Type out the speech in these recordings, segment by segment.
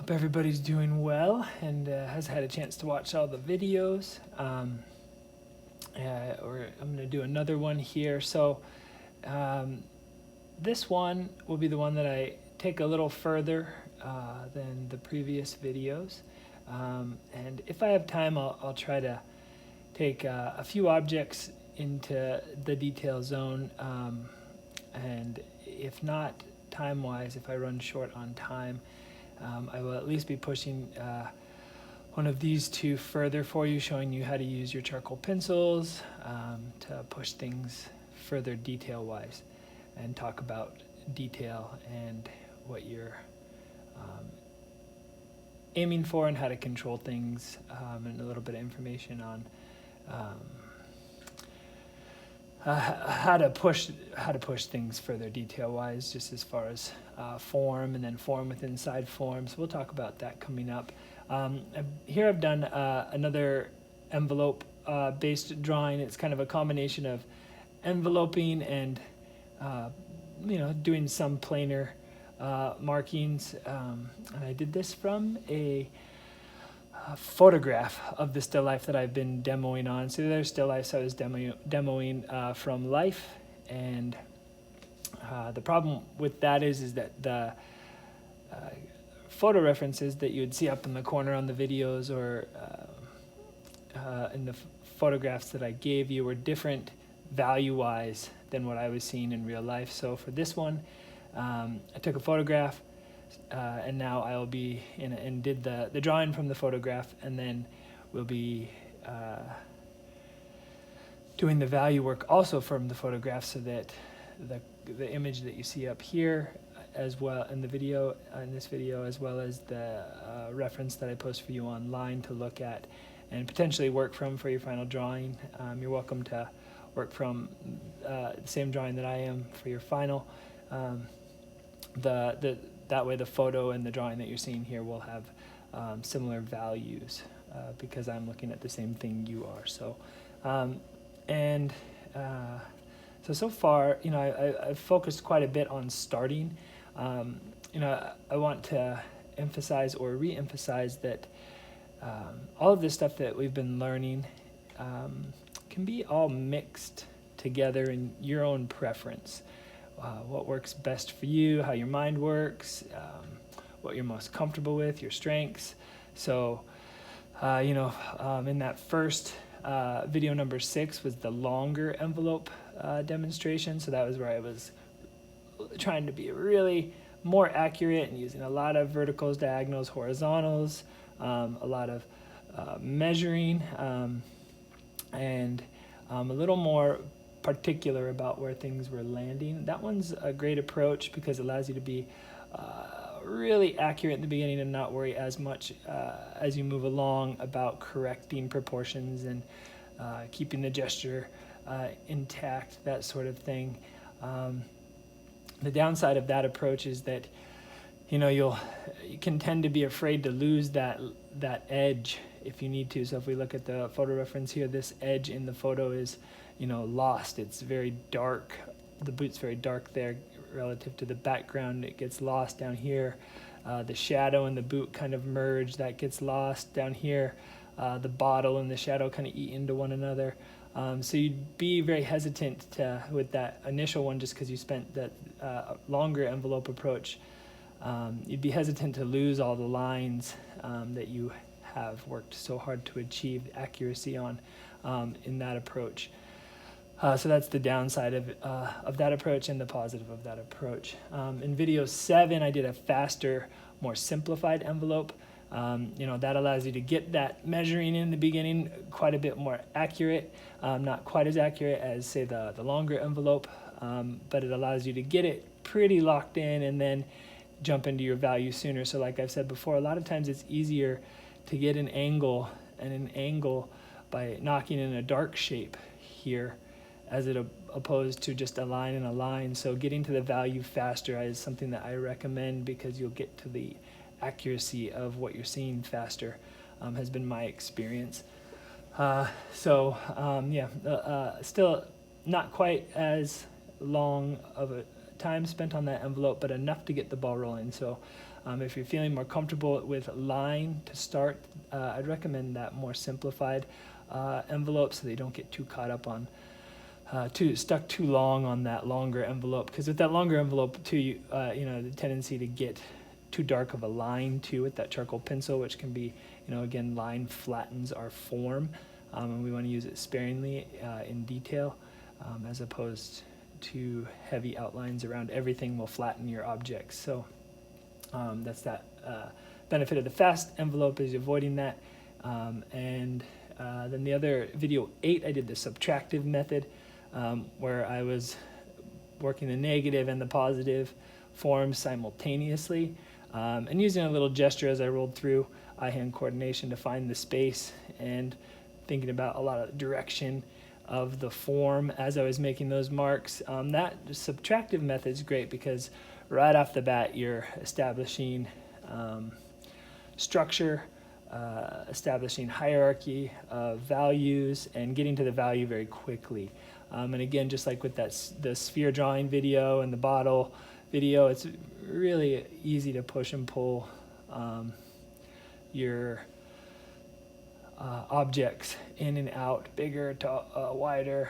Hope everybody's doing well and has had a chance to watch all the videos. I'm going to do another one here. So this one will be the one that I take a little further than the previous videos. And if I have time, I'll try to take a few objects into the detail zone. And if not time-wise, if I run short on time, I will at least be pushing one of these two further for you, showing you how to use your charcoal pencils to push things further detail-wise and talk about detail and what you're aiming for and how to control things, and a little bit of information on how to push things further detail-wise, just as far as form and then form with inside form. So we'll talk about that coming up. Here I've done another envelope-based drawing. It's kind of a combination of enveloping and doing some planar markings. And I did this from a photograph of the still life that I've been demoing on. So there's still lifes I was demoing from Life, and the problem with that is that the photo references that you would see up in the corner on the videos or in the photographs that I gave you were different value-wise than what I was seeing in real life. So for this one, I took a photograph, and now I'll be and did the drawing from the photograph, and then we'll be doing the value work also from the photograph, so that the image that you see up here as well in the video, in this video, as well as the reference that I post for you online to look at and potentially work from for your final drawing. You're welcome to work from the same drawing that I am for your final. That way the photo and the drawing that you're seeing here will have similar values because I'm looking at the same thing you are. So, so far, I've focused quite a bit on starting. I want to emphasize or re-emphasize that all of this stuff that we've been learning can be all mixed together in your own preference. What works best for you, how your mind works, what you're most comfortable with, your strengths. So, in that first video number 6 was the longer envelope demonstration. So that was where I was trying to be really more accurate and using a lot of verticals, diagonals, horizontals, a lot of measuring, and a little more particular about where things were landing. That one's a great approach because it allows you to be really accurate in the beginning and not worry as much as you move along about correcting proportions and keeping the gesture intact, that sort of thing. The downside of that approach is that you can tend to be afraid to lose that edge if you need to. So if we look at the photo reference here, this edge in the photo is lost. It's very dark. The boot's very dark there relative to the background. It gets lost down here. The shadow and the boot kind of merge. That gets lost down here. The bottle and the shadow kind of eat into one another. So you'd be very hesitant with that initial one, just because you spent that longer envelope approach. You'd be hesitant to lose all the lines that you have worked so hard to achieve accuracy on in that approach. So that's the downside of that approach and the positive of that approach. In video 7, I did a faster, more simplified envelope. That allows you to get that measuring in the beginning quite a bit more accurate, not quite as accurate as, say, the longer envelope, but it allows you to get it pretty locked in and then jump into your value sooner. So like I've said before, a lot of times it's easier to get an angle by knocking in a dark shape here as opposed to just a line and a line. So getting to the value faster is something that I recommend because you'll get to the accuracy of what you're seeing faster, has been my experience. Still not quite as long of a time spent on that envelope, but enough to get the ball rolling. So If you're feeling more comfortable with line to start, I'd recommend that more simplified envelope so that you don't get too caught up on stuck too long on that longer envelope, because with that longer envelope too, the tendency to get too dark of a line too with that charcoal pencil, which can be, again, line flattens our form, and we want to use it sparingly in detail, as opposed to heavy outlines around everything will flatten your objects. So that's that benefit of the fast envelope, is avoiding that. And then the other video 8, I did the subtractive method, where I was working the negative and the positive forms simultaneously, and using a little gesture as I rolled through, eye-hand coordination to find the space, and thinking about a lot of direction of the form as I was making those marks. That subtractive method is great because right off the bat you're establishing structure, establishing hierarchy of values, and getting to the value very quickly. And again, just like with the sphere drawing video and the bottle video, it's really easy to push and pull your objects in and out, bigger, wider,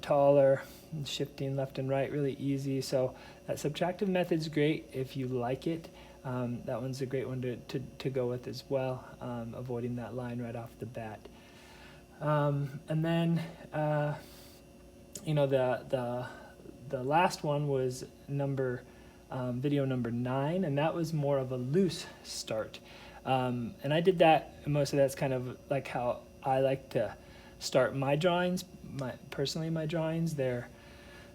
taller, shifting left and right, really easy. So that subtractive method's great if you like it. That one's a great one to go with as well, avoiding that line right off the bat. And then the last one was video number 9, and that was more of a loose start. And I did that, and most of that's kind of like how I like to start my drawings. My drawings, they're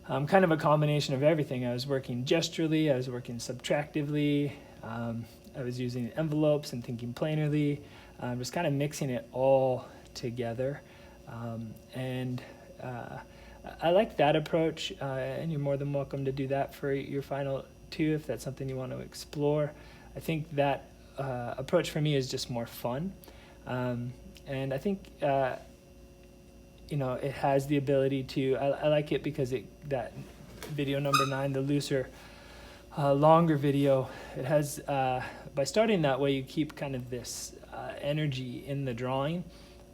kind of a combination of everything. I was working gesturally, I was working subtractively, I was using envelopes and thinking planarly, just kind of mixing it all together. I like that approach, and you're more than welcome to do that for your final 2 if that's something you want to explore. I think that approach for me is just more fun, and I think it has the ability to. I like it because that video number 9, the looser, longer video, it has by starting that way you keep kind of this energy in the drawing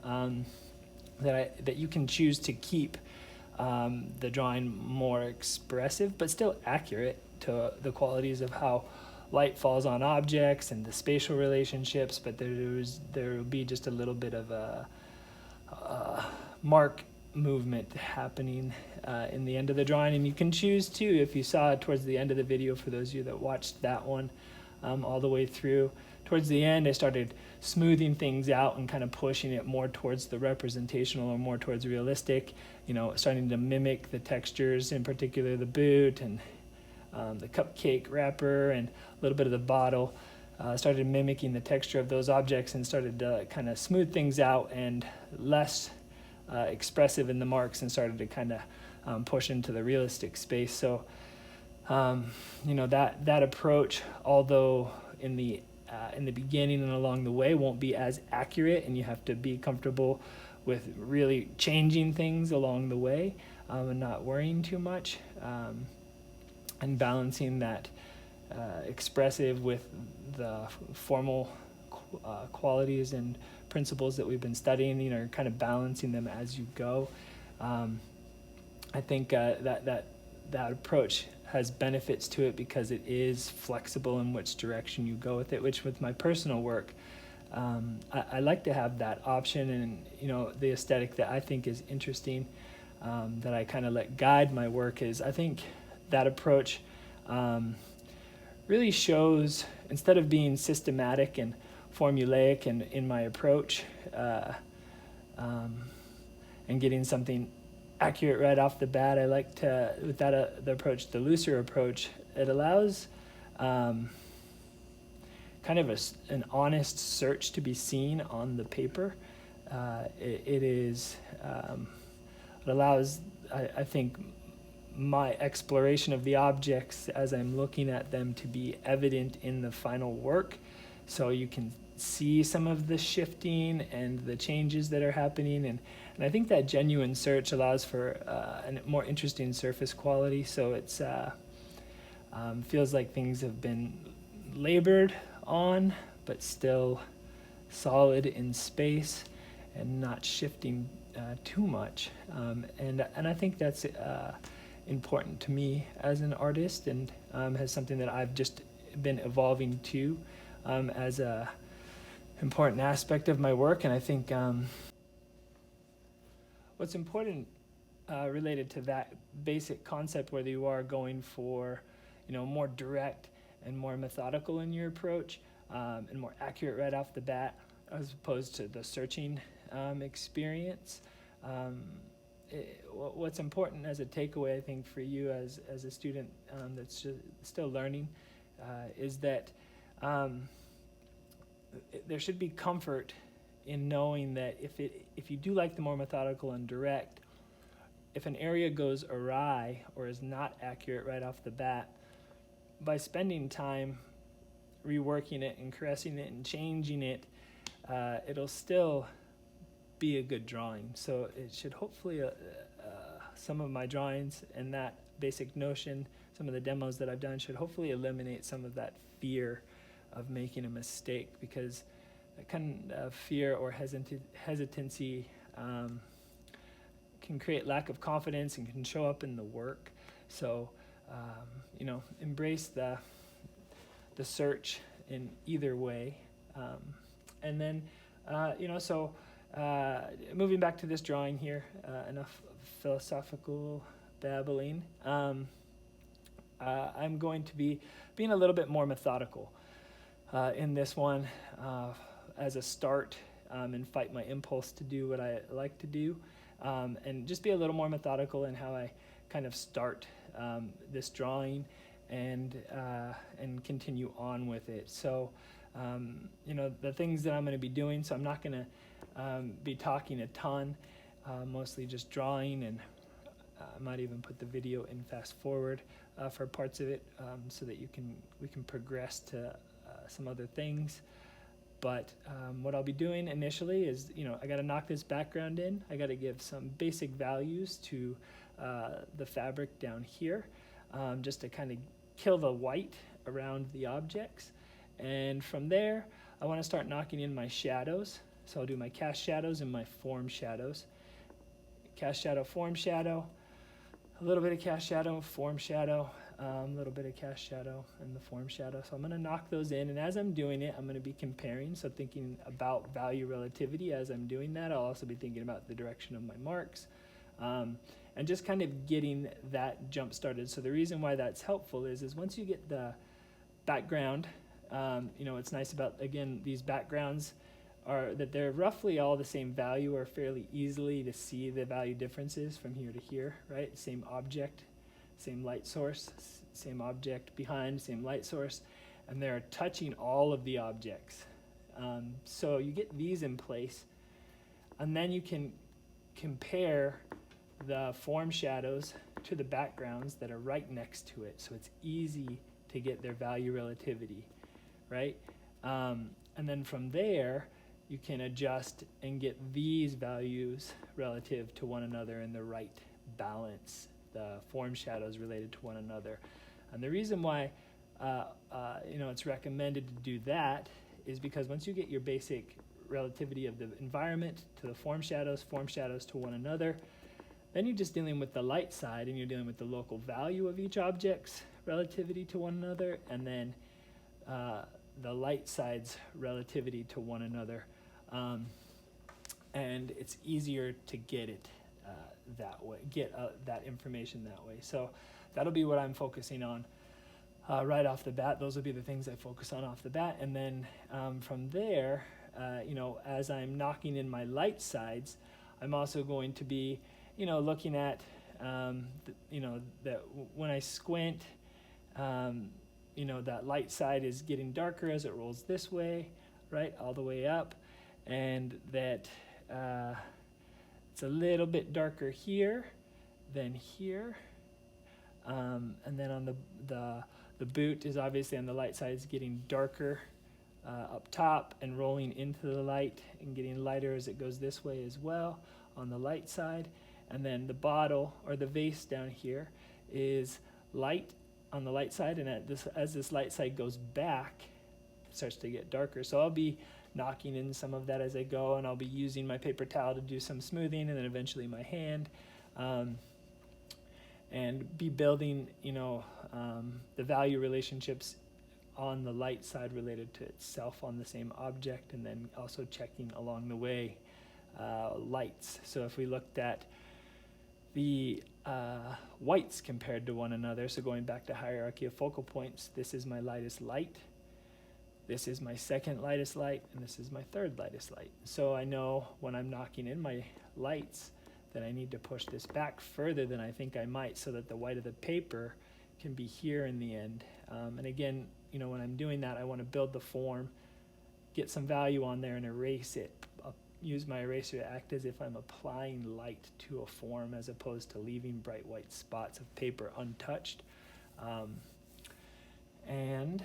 that you can choose to keep the drawing more expressive but still accurate to the qualities of how light falls on objects and the spatial relationships, but there will be just a little bit of a mark movement happening in the end of the drawing. And you can choose to, if you saw it towards the end of the video, for those of you that watched that one all the way through, towards the end I started smoothing things out and kind of pushing it more towards the representational or more towards realistic, starting to mimic the textures, in particular the boot and the cupcake wrapper and a little bit of the bottle. Started mimicking the texture of those objects and started to kind of smooth things out and less expressive in the marks, and started to kind of push into the realistic space. So that approach, although in the beginning and along the way won't be as accurate, and you have to be comfortable with really changing things along the way, and not worrying too much, and balancing that expressive with the formal qualities and principles that we've been studying, kind of balancing them as you go. I think that approach has benefits to it because it is flexible in which direction you go with it, which with my personal work, I like to have that option, and the aesthetic that I think is interesting, that I kind of let guide my work, is I think that approach really shows, instead of being systematic and formulaic in my approach, and getting something accurate right off the bat, I like to, with that the approach, the looser approach, it allows kind of an honest search to be seen on the paper. It allows, I think, my exploration of the objects as I'm looking at them to be evident in the final work, so you can see some of the shifting and the changes that are happening, and I think that genuine search allows for a more interesting surface quality. So it's feels like things have been labored on, but still solid in space and not shifting too much. And I think that's important to me as an artist, and has something that I've just been evolving to as a important aspect of my work. And I think what's important related to that basic concept, whether you are going for, more direct and more methodical in your approach, and more accurate right off the bat, as opposed to the searching experience. What's important as a takeaway, I think, for you as a student that's still learning, is that there should be comfort in knowing that if you do like the more methodical and direct, if an area goes awry or is not accurate right off the bat, by spending time reworking it and caressing it and changing it, it'll still be a good drawing. So it should hopefully, some of my drawings and that basic notion, some of the demos that I've done, should hopefully eliminate some of that fear of making a mistake, because that kind of fear or hesitancy can create lack of confidence and can show up in the work. So, embrace the search in either way. And then, moving back to this drawing here, enough philosophical babbling. I'm going to be being a little bit more methodical in this one as a start, and fight my impulse to do what I like to do, and just be a little more methodical in how I kind of start this drawing and continue on with it. So, the things that I'm going to be doing, so I'm not going to be talking a ton, mostly just drawing, and I might even put the video in fast forward for parts of it, so that we can progress to some other things. But what I'll be doing initially is, I got to knock this background in. I got to give some basic values to the fabric down here, just to kind of kill the white around the objects. And from there, I want to start knocking in my shadows. So I'll do my cast shadows and my form shadows. Cast shadow, form shadow, a little bit of cast shadow, form shadow, a little bit of cast shadow and the form shadow. So I'm going to knock those in, and as I'm doing it, I'm going to be comparing, so thinking about value relativity as I'm doing that. I'll also be thinking about the direction of my marks, and just kind of getting that jump started. So the reason why that's helpful is once you get the background, what's nice about, again, these backgrounds are that they're roughly all the same value, or fairly easily to see the value differences from here to here, right? Same object, same light source, same object behind, same light source, and they're touching all of the objects. So you get these in place, and then you can compare the form shadows to the backgrounds that are right next to it, so it's easy to get their value relativity, right? And then from there, you can adjust and get these values relative to one another in the right balance, the form shadows related to one another. And the reason why it's recommended to do that is because once you get your basic relativity of the environment to the form shadows to one another, then you're just dealing with the light side, and you're dealing with the local value of each object's relativity to one another, and then the light side's relativity to one another. And it's easier to get it that way, get that information that way. So that'll be what I'm focusing on right off the bat. Those will be the things I focus on off the bat. And then from there, as I'm knocking in my light sides, I'm also going to be, looking at, that when I squint, that light side is getting darker as it rolls this way, right, all the way up, and that it's a little bit darker here than here, and then on the boot is obviously on the light side is getting darker up top and rolling into the light and getting lighter as it goes this way as well on the light side. And then the bottle or the vase down here is light on the light side, and as this light side goes back starts to get darker. So I'll be knocking in some of that as I go, and I'll be using my paper towel to do some smoothing, and then eventually my hand, and be building, the value relationships on the light side related to itself on the same object, and then also checking along the way lights. So if we looked at the whites compared to one another, so going back to hierarchy of focal points, this is my lightest light, this is my second lightest light, and this is my third lightest light. So I know when I'm knocking in my lights that I need to push this back further than I think I might, so that the white of the paper can be here in the end. And again, when I'm doing that, I want to build the form, get some value on there, and erase it. Use my eraser to act as if I'm applying light to a form, as opposed to leaving bright white spots of paper untouched. And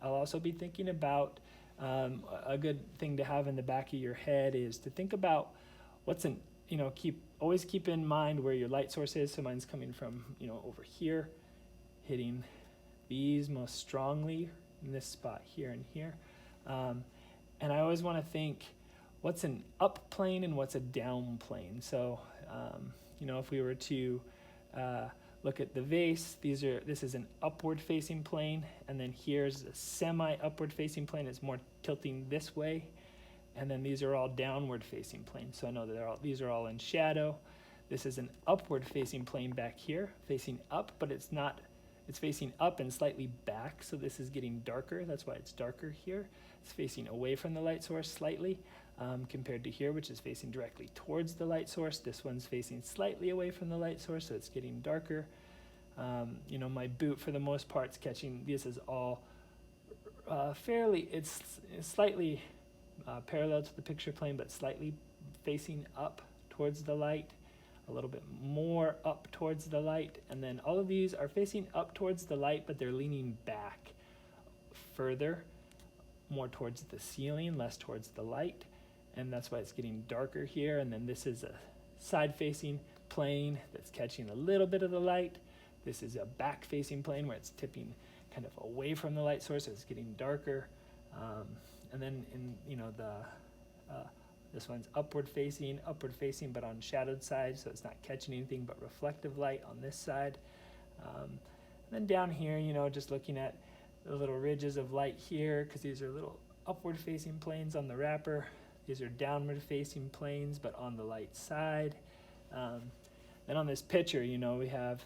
I'll also be thinking about a good thing to have in the back of your head is to think about what's in, always keep in mind where your light source is. So mine's coming from, over here, hitting these most strongly in this spot here and here. And I always want to think what's an up plane and what's a down plane. So, if we were to look at the vase, this is an upward facing plane, and then here's a semi-upward facing plane. It's more tilting this way, and then these are all downward facing planes. So I know that these are all in shadow. This is an upward facing plane back here, facing up, but it's facing up and slightly back, so this is getting darker. That's why it's darker here. It's facing away from the light source slightly, compared to here, which is facing directly towards the light source. This one's facing slightly away from the light source, so it's getting darker. My boot, for the most part, is catching. This is all it's slightly parallel to the picture plane, but slightly facing up towards the light, a little bit more up towards the light, and then all of these are facing up towards the light, but they're leaning back further, more towards the ceiling, less towards the light, and that's why it's getting darker here. And then this is a side-facing plane that's catching a little bit of the light. This is a back-facing plane where it's tipping kind of away from the light source, so it's getting darker. And then this one's upward facing, but on shadowed side, so it's not catching anything but reflective light on this side. And then down here, just looking at the little ridges of light here, because these are little upward facing planes on the wrapper. These are downward facing planes, but on the light side. Then on this picture, we have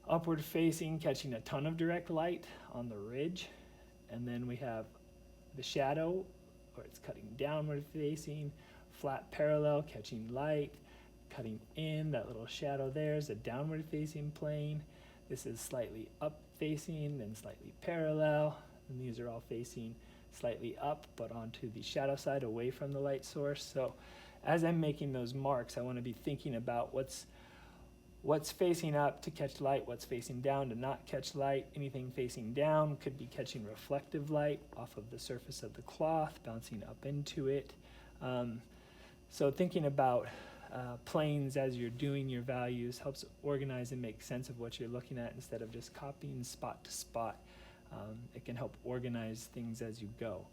upward facing, catching a ton of direct light on the ridge. And then we have the shadow, where it's cutting downward facing, flat parallel, catching light, cutting in. That little shadow there is a downward facing plane. This is slightly up facing, then slightly parallel, and these are all facing slightly up, but onto the shadow side, away from the light source. So as I'm making those marks, I want to be thinking about what's facing up to catch light, what's facing down to not catch light. Anything facing down could be catching reflective light off of the surface of the cloth, bouncing up into it. So thinking about planes as you're doing your values helps organize and make sense of what you're looking at instead of just copying spot to spot. It can help organize things as you go.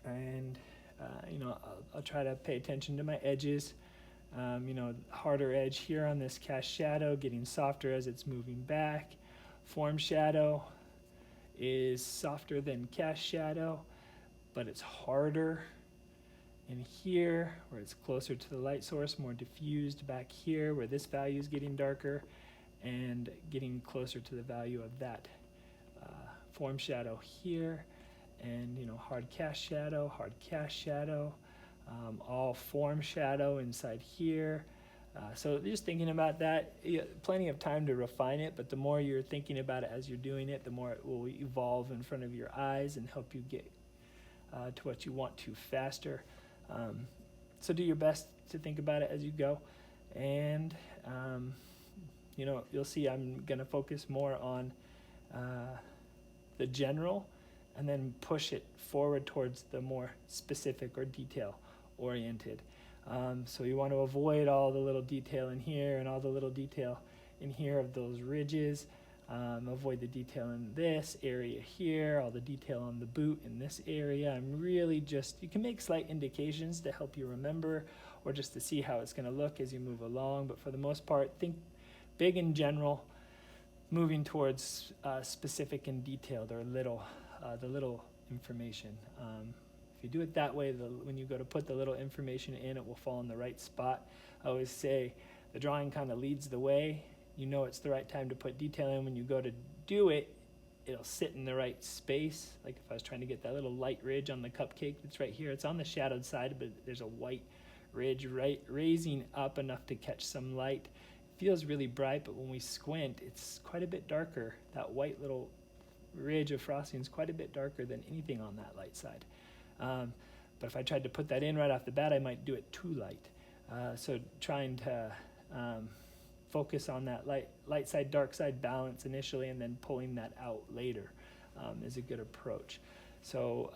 I'll try to pay attention to my edges. Harder edge here on this cast shadow, getting softer as it's moving back. Form shadow is softer than cast shadow, but it's harder in here where it's closer to the light source, more diffused back here where this value is getting darker, and getting closer to the value of that form shadow here. And hard cast shadow, all form shadow inside here. So just thinking about that, plenty of time to refine it, but the more you're thinking about it as you're doing it, the more it will evolve in front of your eyes and help you get to what you want to faster. So do your best to think about it as you go. And, you'll see I'm going to focus more on the general and then push it forward towards the more specific or detail oriented. So you want to avoid all the little detail in here and all the little detail in here of those ridges. avoid the detail in this area here, all the detail on the boot in this area. I'm really just, you can make slight indications to help you remember or just to see how it's going to look as you move along. But for the most part, think big in general, moving towards specific and detailed or the little information. If you do it that way, when you go to put the little information in, it will fall in the right spot. I always say the drawing kind of leads the way. You know it's the right time to put detail in. When you go to do it, it'll sit in the right space. Like if I was trying to get that little light ridge on the cupcake that's right here, it's on the shadowed side, but there's a white ridge raising up enough to catch some light. It feels really bright, but when we squint, it's quite a bit darker. That white little ridge of frosting is quite a bit darker than anything on that light side. But if I tried to put that in right off the bat, I might do it too light. So trying to focus on that light side, dark side balance initially, and then pulling that out later is a good approach. So,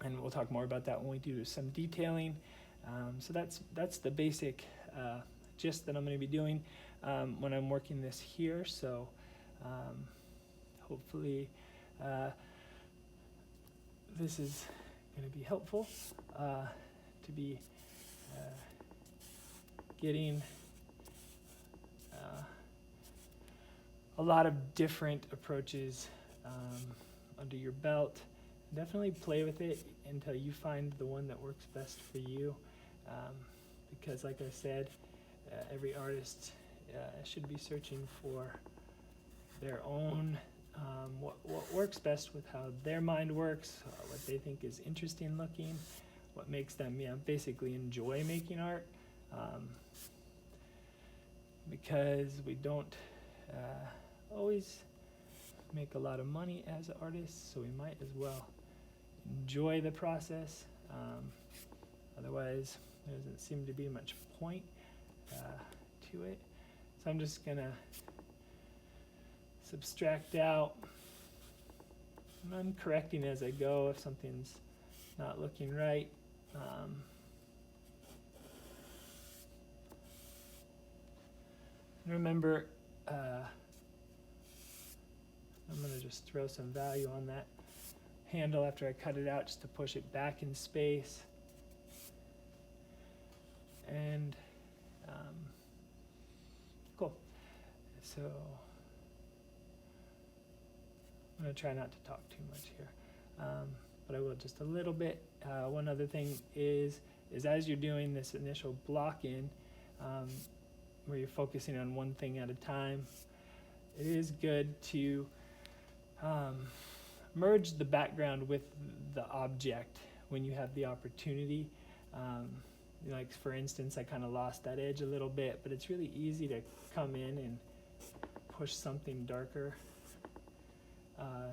and we'll talk more about that when we do some detailing. So that's the basic gist that I'm going to be doing when I'm working this here. So hopefully this is going to be helpful to be getting a lot of different approaches under your belt. Definitely play with it until you find the one that works best for you, because like I said, every artist should be searching for their own what works best with how their mind works, what they think is interesting looking, what makes them basically enjoy making art, because we don't always make a lot of money as artists, so we might as well enjoy the process. Otherwise, there doesn't seem to be much point to it. So I'm just gonna subtract out, and I'm correcting as I go if something's not looking right. Remember, I'm going to just throw some value on that handle after I cut it out just to push it back in space. And cool. So I'm going to try not to talk too much here, but I will just a little bit. One other thing is as you're doing this initial block in, where you're focusing on one thing at a time, it is good to merge the background with the object when you have the opportunity. Like for instance, I kind of lost that edge a little bit, but it's really easy to come in and push something darker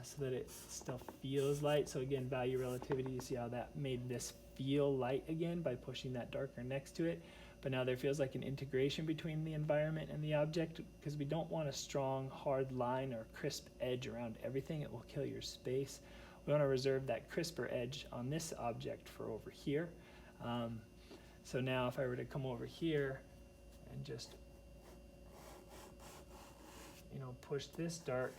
so that it still feels light. So again, value relativity, you see how that made this feel light again by pushing that darker next to it. But now there feels like an integration between the environment and the object, because we don't want a strong, hard line or crisp edge around everything. It will kill your space. We want to reserve that crisper edge on this object for over here. So now if I were to come over here and just, push this dark,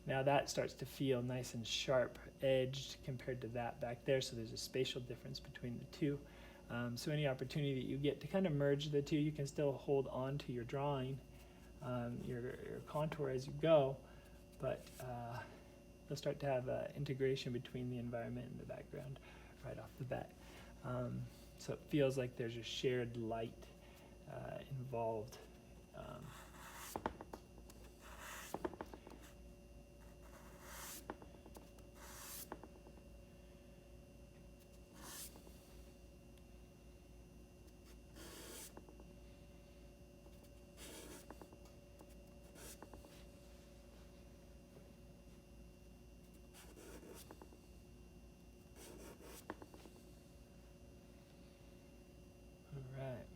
now that starts to feel nice and sharp edged compared to that back there. So there's a spatial difference between the two. So any opportunity that you get to kind of merge the two, you can still hold on to your drawing, your contour as you go, but you'll start to have integration between the environment and the background right off the bat. So it feels like there's a shared light involved. All right.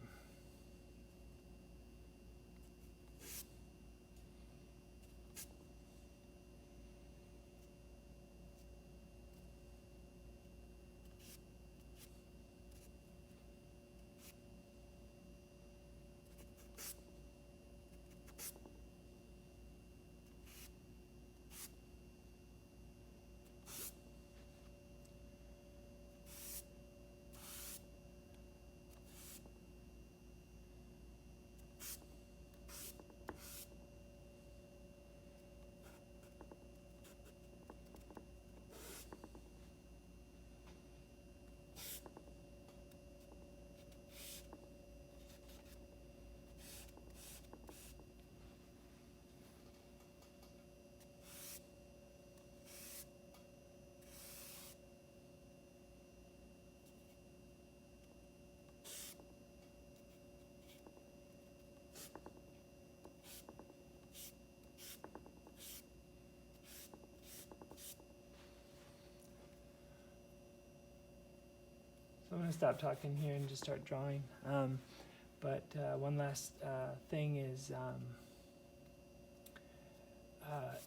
I'm going to stop talking here and just start drawing. But one last thing is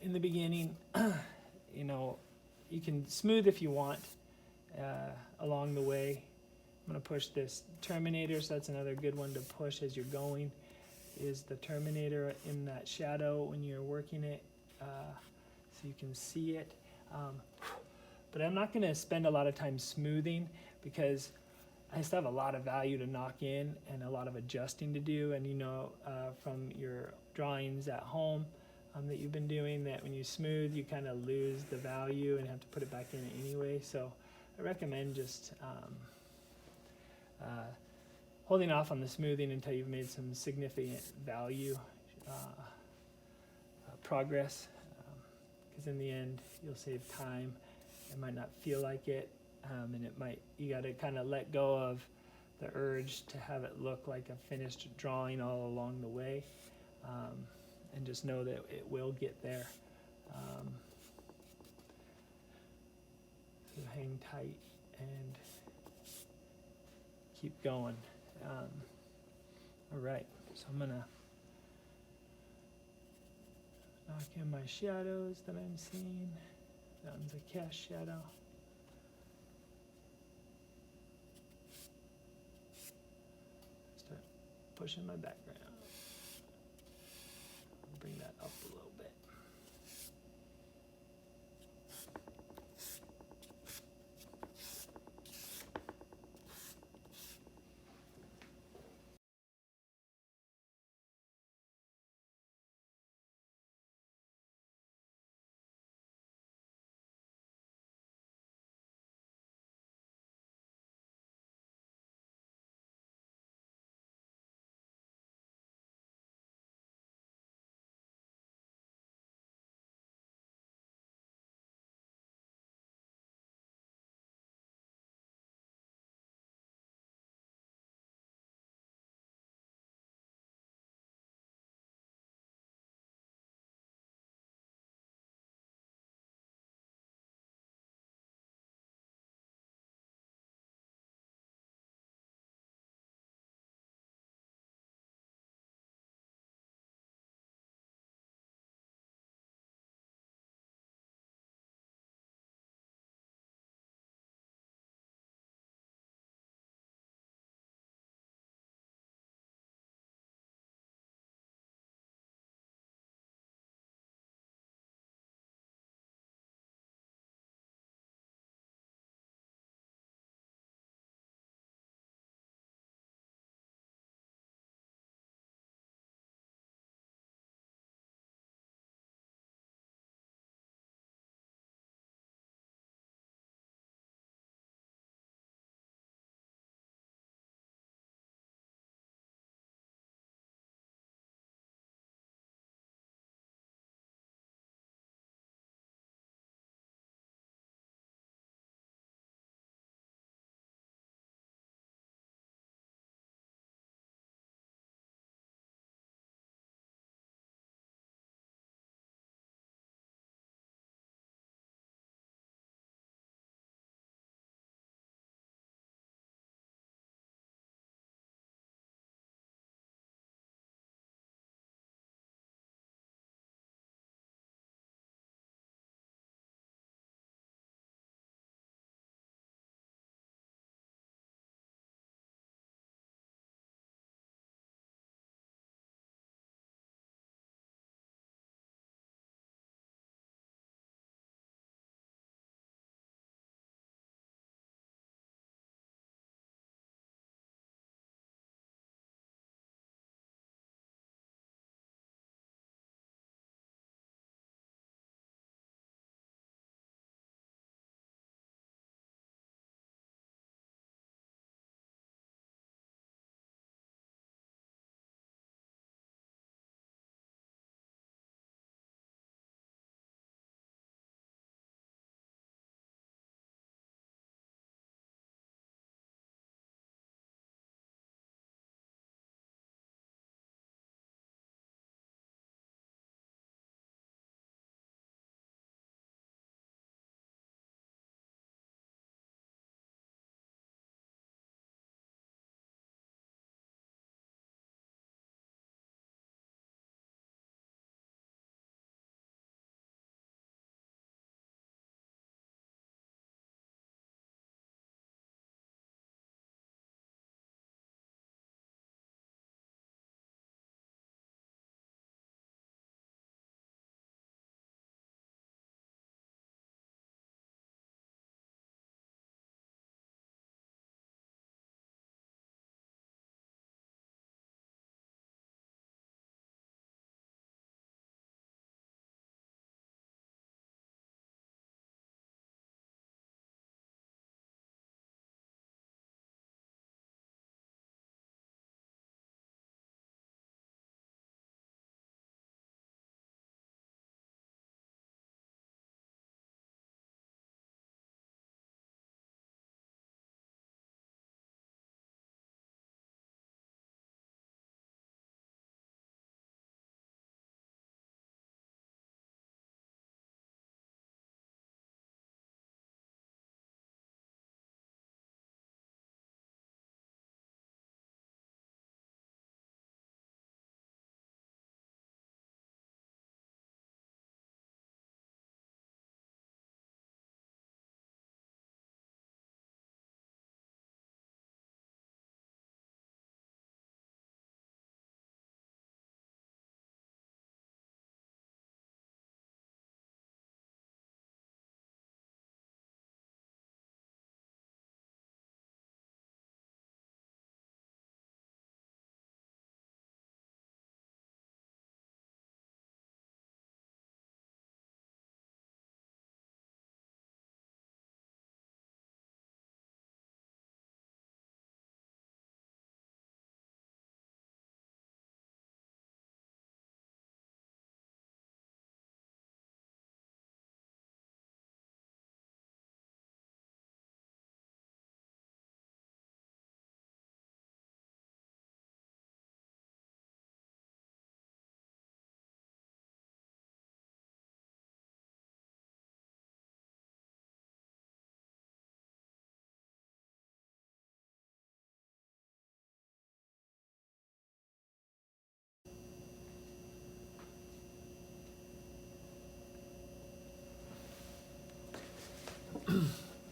in the beginning, you know, you can smooth if you want along the way. I'm going to push this terminator, so that's another good one to push as you're going, is the terminator in that shadow when you're working it, so you can see it. But I'm not going to spend a lot of time smoothing because I still have a lot of value to knock in and a lot of adjusting to do. And you know from your drawings at home that you've been doing that when you smooth, you kind of lose the value and have to put it back in anyway. So I recommend just holding off on the smoothing until you've made some significant value progress, because in the end you'll save time. It might not feel like it, and you got to kind of let go of the urge to have it look like a finished drawing all along the way, and just know that it will get there. So hang tight and keep going. All right, so I'm gonna knock in my shadows that I'm seeing. That one's a cast shadow. Start pushing my background. Bring that up a little bit.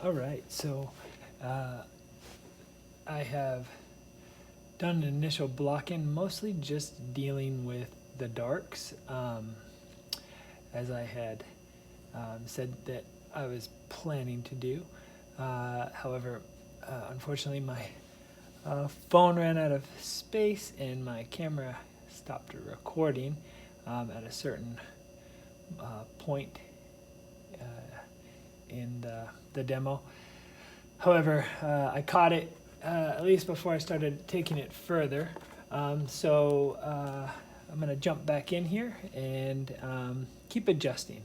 All right, so uh, I have done an initial block-in, mostly just dealing with the darks, as I had said that I was planning to do. However, unfortunately, my phone ran out of space and my camera stopped recording at a certain point in the demo. However, I caught it at least before I started taking it further. So I'm going to jump back in here and keep adjusting.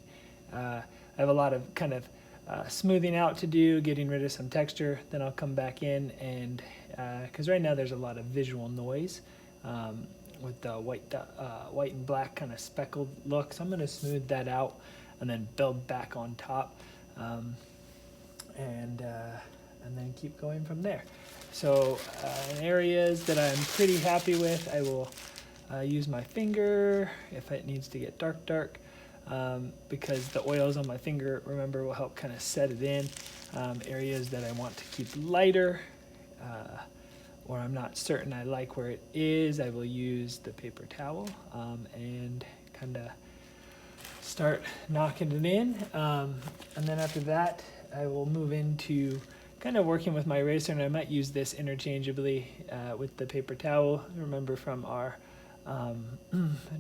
I have a lot of kind of smoothing out to do, getting rid of some texture. Then I'll come back in and, because right now there's a lot of visual noise with the white and black kind of speckled look. So I'm going to smooth that out and then build back on top. And then keep going from there. So in areas that I'm pretty happy with, I will use my finger if it needs to get dark, because the oils on my finger, remember, will help kind of set it in. Areas that I want to keep lighter, or I'm not certain I like where it is, I will use the paper towel and kind of start knocking it in. And then after that, I will move into kind of working with my eraser, and I might use this interchangeably with the paper towel. Remember from our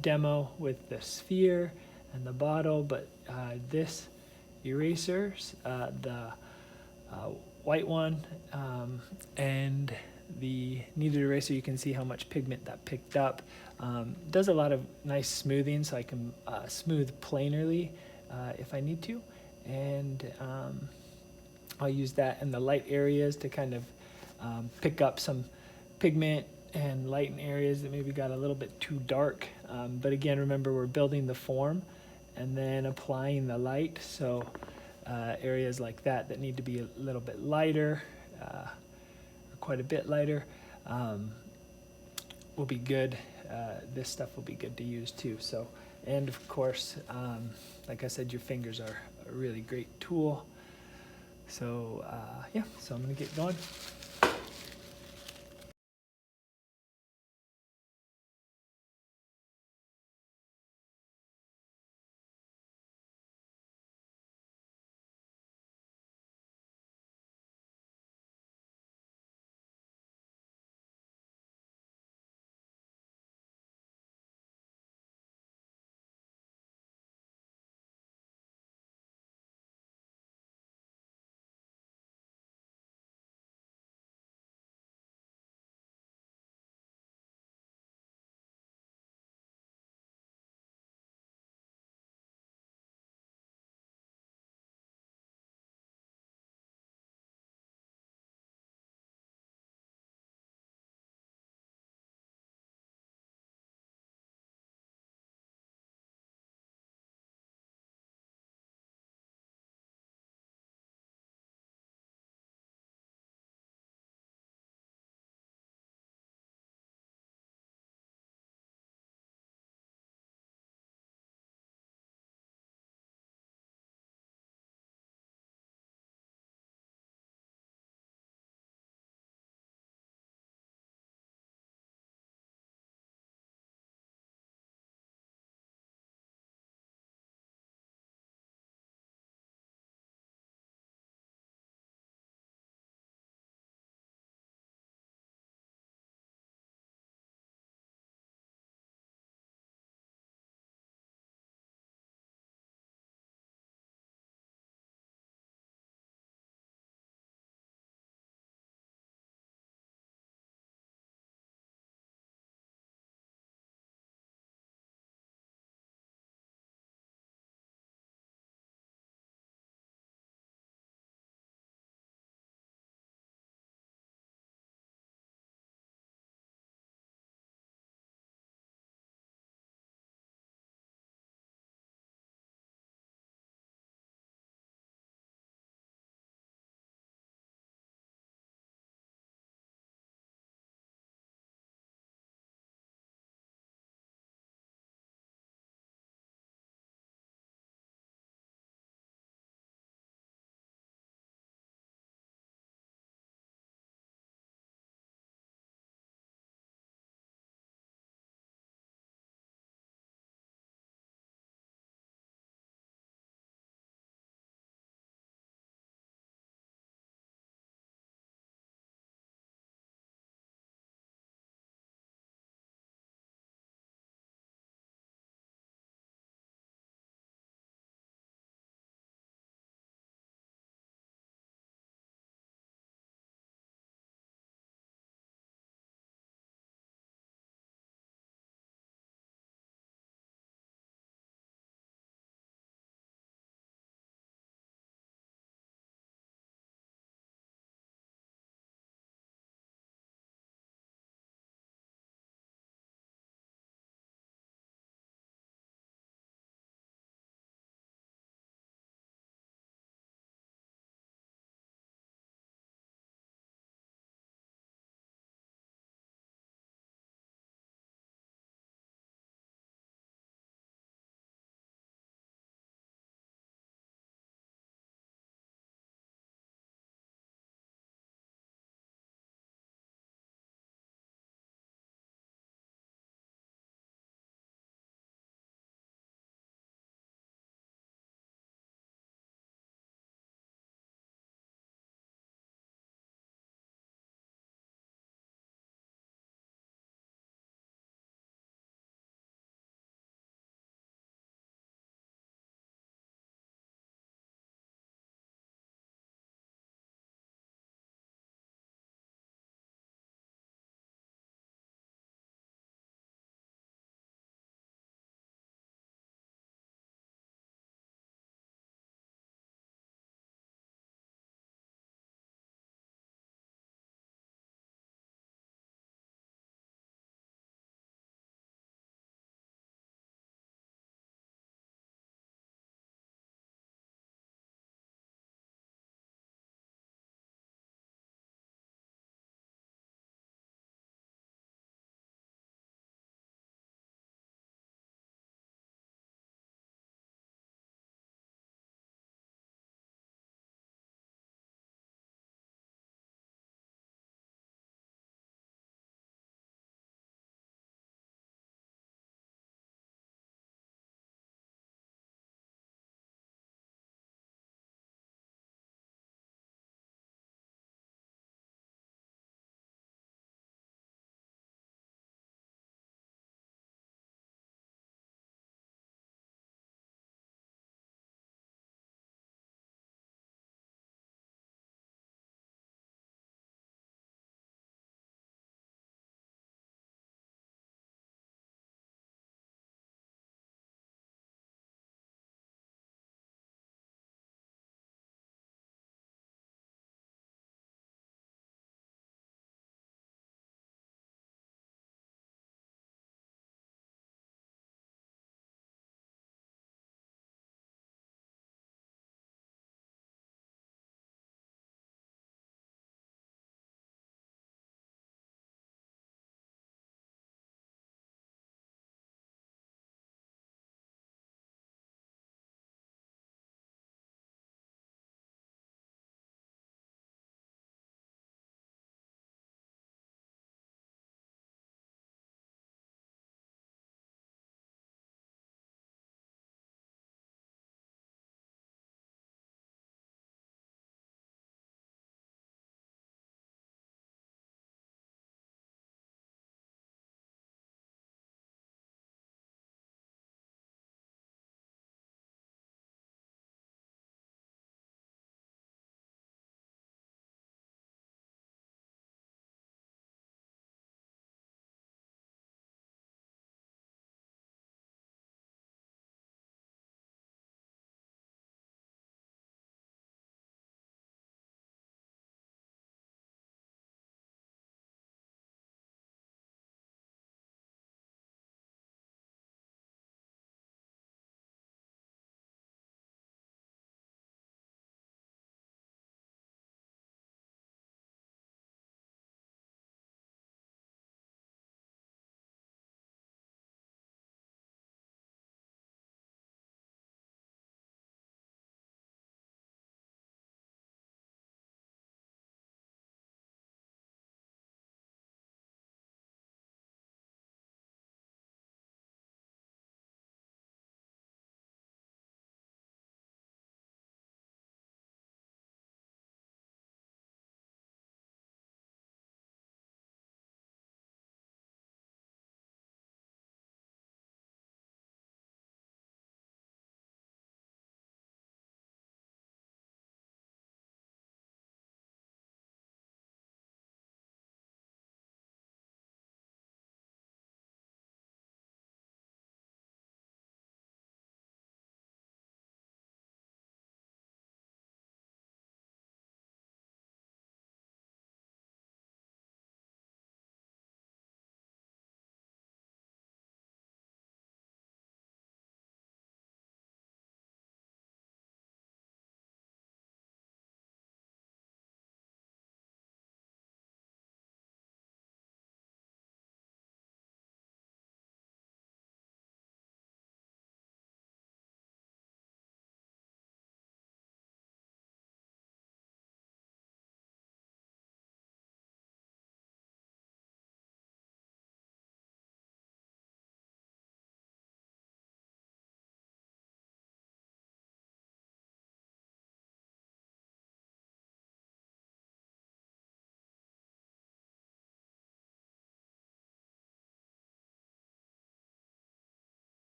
demo with the sphere and the bottle, but this erasers, the white one and the kneaded eraser, you can see how much pigment that picked up. Does a lot of nice smoothing, so I can smooth planerly if I need to, and I'll use that in the light areas to kind of pick up some pigment and lighten areas that maybe got a little bit too dark. But again, remember, we're building the form and then applying the light. So areas like that need to be a little bit lighter, or quite a bit lighter, will be good. This stuff will be good to use too. So, and of course, like I said, your fingers are a really great tool. So yeah, so I'm gonna get going.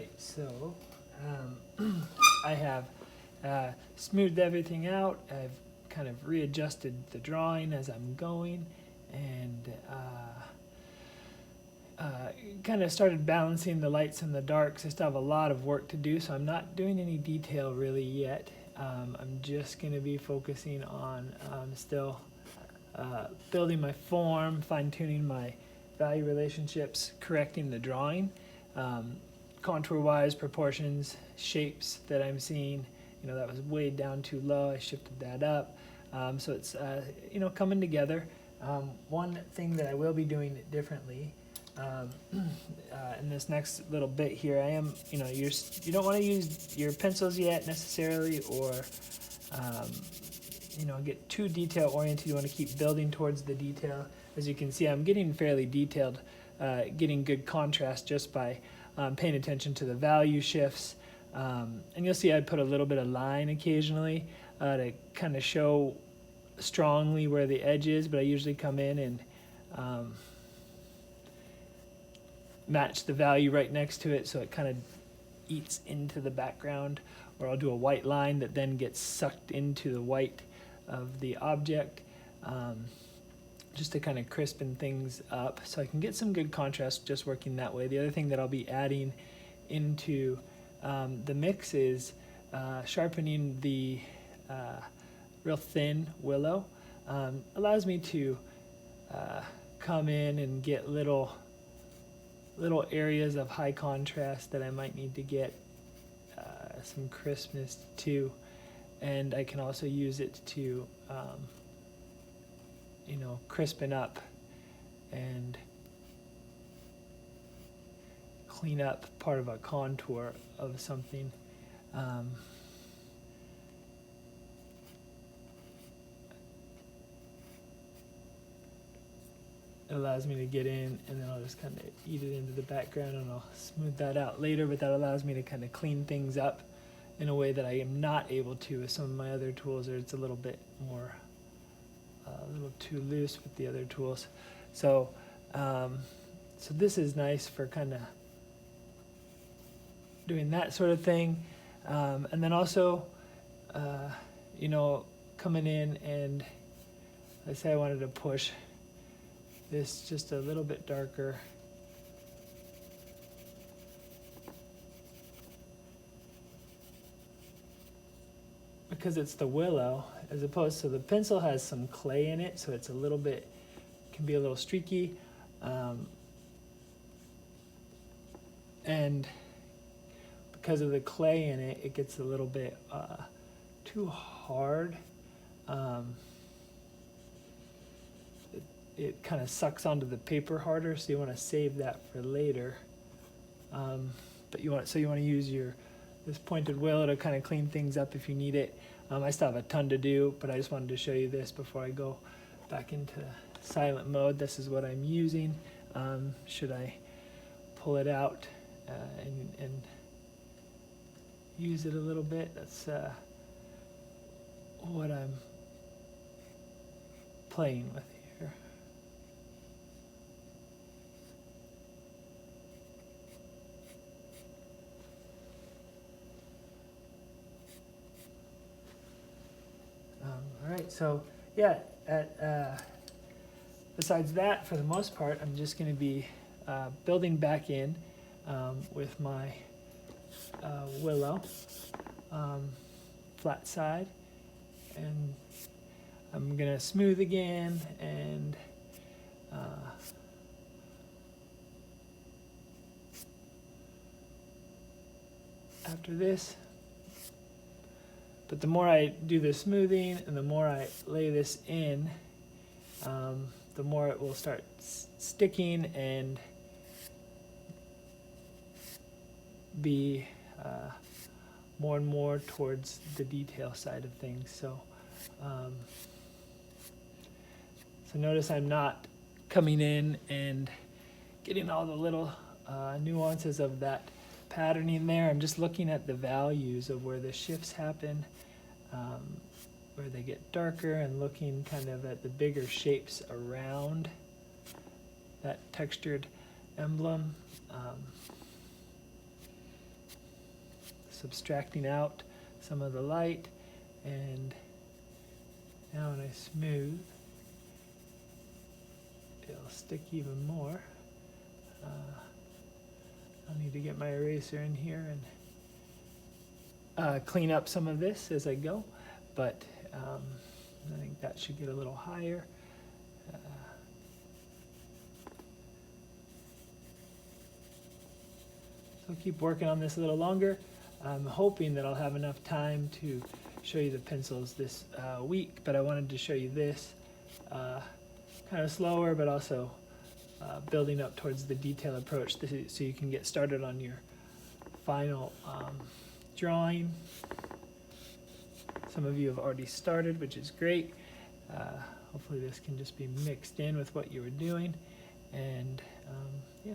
right, so I have smoothed everything out. I've kind of readjusted the drawing as I'm going, and kind of started balancing the lights and the darks. I still have a lot of work to do, so I'm not doing any detail really yet. I'm just going to be focusing on still building my form, fine-tuning my value relationships, correcting the drawing, contour-wise, proportions, shapes that I'm seeing. That was way down too low. I shifted that up. So it's coming together. One thing that I will be doing differently in this next little bit here, I am, you don't want to use your pencils yet necessarily, or get too detail oriented. You want to keep building towards the detail. As you can see, I'm getting fairly detailed, getting good contrast just by paying attention to the value shifts. And you'll see I put a little bit of line occasionally to kind of show strongly where the edge is, but I usually come in and match the value right next to it so it kind of eats into the background, or I'll do a white line that then gets sucked into the white of the object, just to kind of crispen things up so I can get some good contrast just working that way. The other thing that I'll be adding into the mix is sharpening the real thin willow. Allows me to come in and get little areas of high contrast that I might need to get some crispness to, and I can also use it to crispen up and clean up part of a contour of something. It allows me to get in, and then I'll just kind of eat it into the background, and I'll smooth that out later, but that allows me to kind of clean things up in a way that I am not able to with some of my other tools, or it's a little bit more, a little too loose with the other tools. So, so this is nice for kind of doing that sort of thing. And then also, coming in, and let's say I wanted to push this just a little bit darker. Because it's the willow, as opposed to the pencil has some clay in it, so it's a little bit, can be a little streaky. And because of the clay in it, it gets a little bit too hard. It kind of sucks onto the paper harder, so you want to save that for later. But you want to use this pointed willow to kind of clean things up if you need it. I still have a ton to do, but I just wanted to show you this before I go back into silent mode. This is what I'm using. Should I pull it out and use it a little bit? That's what I'm playing with here. All right, so yeah, besides that, for the most part, I'm just going to be building back in with my willow, flat side, and I'm going to smooth again, and after this. But the more I do the smoothing and the more I lay this in, the more it will start sticking and be more and more towards the detail side of things. So, so notice I'm not coming in and getting all the little nuances of that patterning there. I'm just looking at the values of where the shifts happen, where they get darker, and looking kind of at the bigger shapes around that textured emblem. subtracting out some of the light, and now when I smooth, it'll stick even more. I'll need to get my eraser in here and clean up some of this as I go, but I think that should get a little higher. So keep working on this a little longer. I'm hoping that I'll have enough time to show you the pencils this week, but I wanted to show you this kind of slower, but also building up towards the detail approach so you can get started on your final drawing. Some of you have already started, which is great. Hopefully this can just be mixed in with what you were doing. And yeah.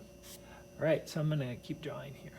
All right, so I'm going to keep drawing here.